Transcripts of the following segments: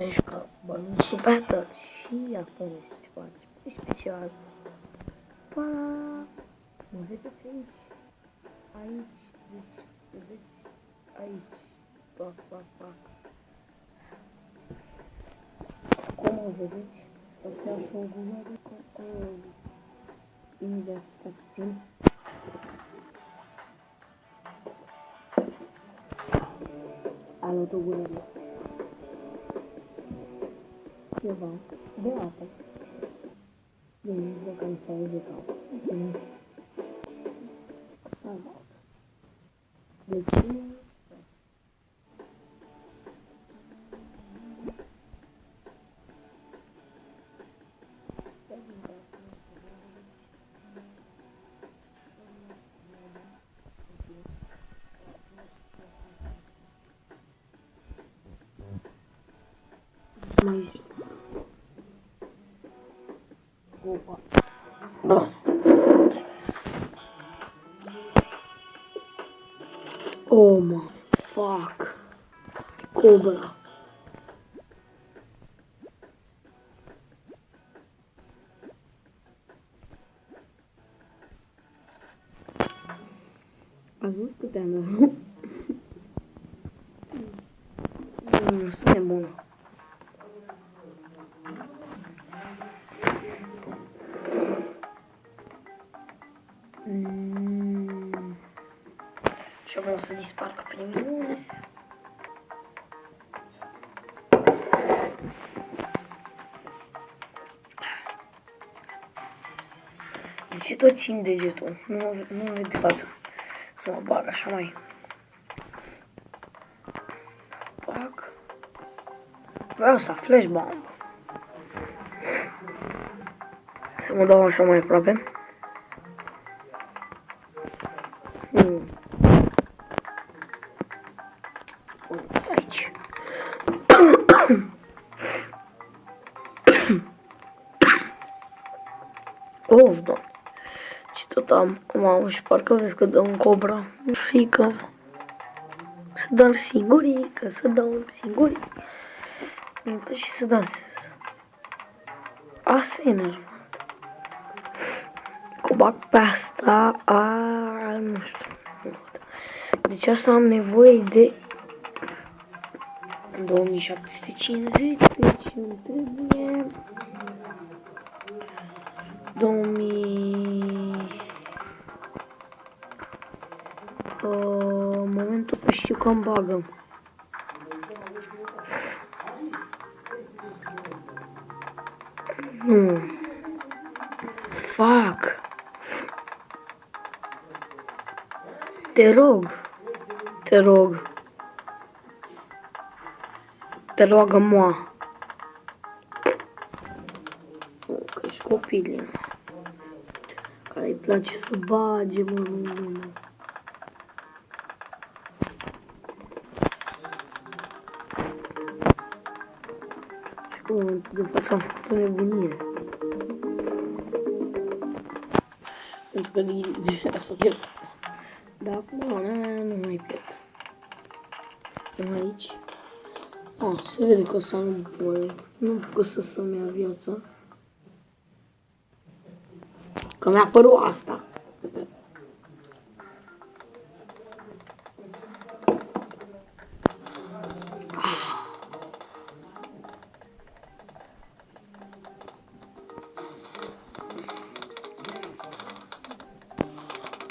Deci că bănuțul battle și acum este ceva special. Pa! Mă vedeți aici? Aici, deci, vedeți? Aici. Pac, pac, pac. Cum o vedeți? Stați așa o gumă de control. Imediat stați puțin. A luat o gură de ceva de apă. Bine, văd că nu s-a auzit apă. Bine. Salat. De ce? Mai opa. Oh my fuck. Cobra. Ați văzut câte am dat? Sunt nebună. Și acum o să dispară primul. De ce tot țin degetul? Nu vede fața. Să mă bag așa mai. Fac. Vreau să flash bomb. Să mă dau așa mai aproape. Aici. Oh, da. Și tot am, mamă, și parcă vezi că dă un cobra. Frică. Să dau singurică, să dau singurică. Mi-e place să dansez. Asta e enervant. Cu bag pe asta, nu știu. Deci asta am nevoie de 2750, deci îmi trebuie 2000. Momentul să știu că îmi bagă. Nu. Fac. Te rog. Te rog. Te roagă-mă. Că ești copil. Care îi place să bage, mă. Și cum de față am făcut o nebunie. Pentru că de asta pierd. Dar acum nu mai pierd. Sunt aici. Se vede că o să am bune. Nu pot să-mi ia viața. Că mi-a apărut asta.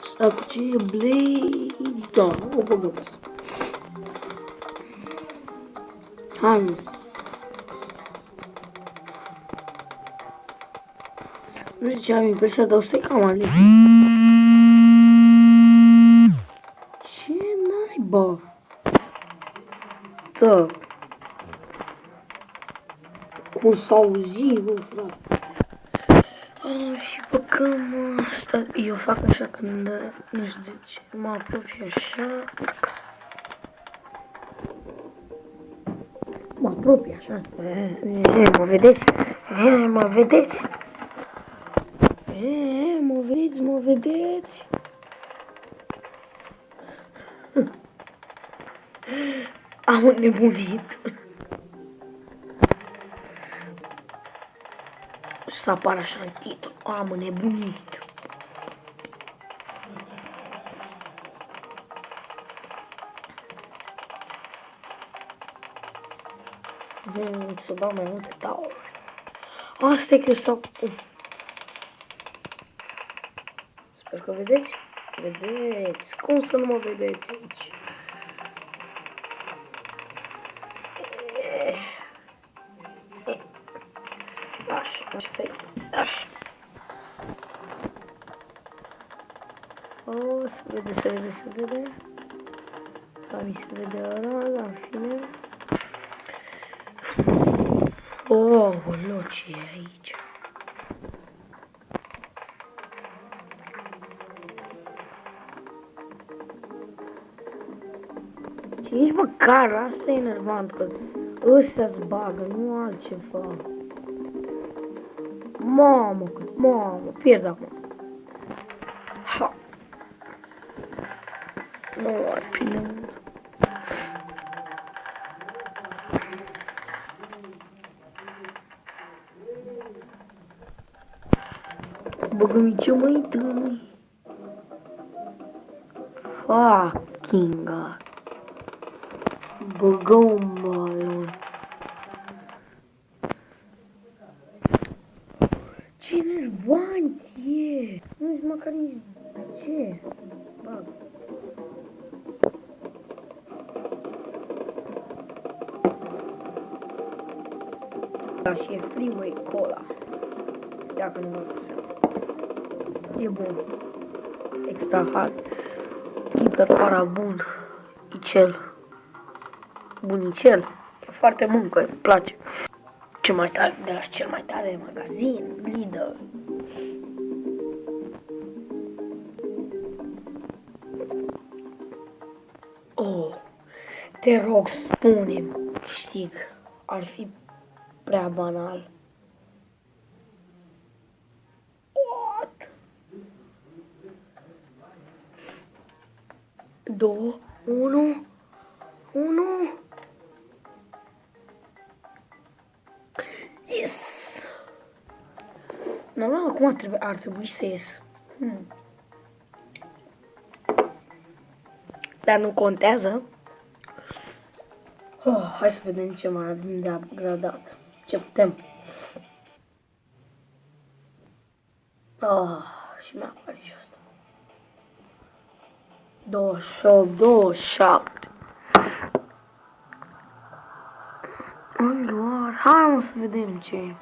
Asta cu ce e Blade? Da, o băgăm pe asta. Hai. Nu știu ce am impresia, dar o să-i cam alip. Ce naiba? Da. Cum s-a auzit, bă, frate. Și băgăm asta. Eu fac așa când, nu știu de ce, mă apropie așa. Mă apropie așa. Mă vedeți? Mă vedeți? Mă vedeți? Am înnebunit. să apară așa în titlu. Am înnebunit. Să dau mai multe taure. Asta e că s-au... Sper că vedeți. Vedeți. Cum să nu mă vedeți aici? Așa. O, se vede. Da, mi se vede ăla, dar în fine. Oh, ce e aici? Și nici măcar asta e enervant, că ăstea-ți bagă, nu altceva. Mamă, pierd acum. Ha. Nu ar fi mult. Băgăm ce mai dă-mi. Fucking god. Băgăm balon. Ce nervant e! Nu-ți măcar nici ce. Bag. Da, și e Freeway Cola. Dacă nu vă seama. E bun. Extra hard. Hiper para bun. Icel. Bunicel. E foarte bun, că îmi place. Cel mai tare, de la cel mai tare magazin, Lidl. Oh, te rog, spune-mi, câștig. Ar fi prea banal. What? 2, 1. Yes! Normal, acum ar trebui să ies. Dar nu contează. Oh, hai să vedem ce mai avem de upgradat. Ce putem. Oh, și mi-a apare și asta. 28. Am luat. Hai mă să vedem ce e.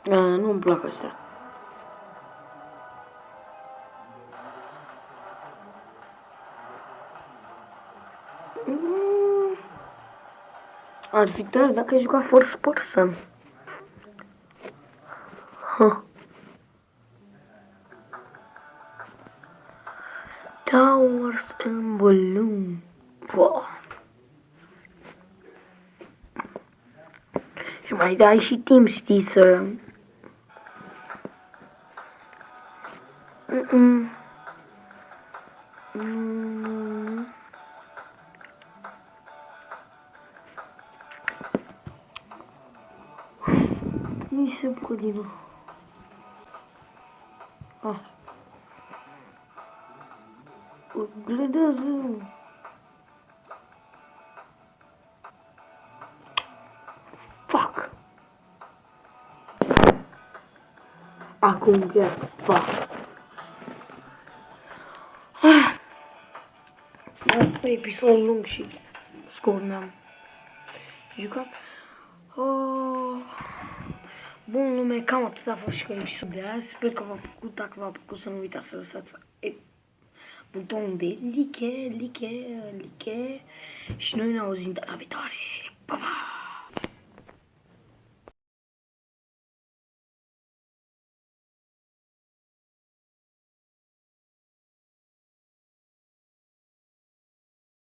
Nu-mi plac astea. Ar fi tare dacă ai jucat First Person. Towers and Balloon. Wow. Și mai dai și timp, știi, să... Nu se bucă din nou. Gledează. Fuck. Acum chiar. Fuck. Episod lung și scurt ne-am jucat. Bun lume, cam atât a fost și cu episodul de azi. Sper că v-a plăcut. Dacă v-a plăcut, să nu uitați să lăsați butonul de like și noi ne auzim data viitoare. Pa, pa!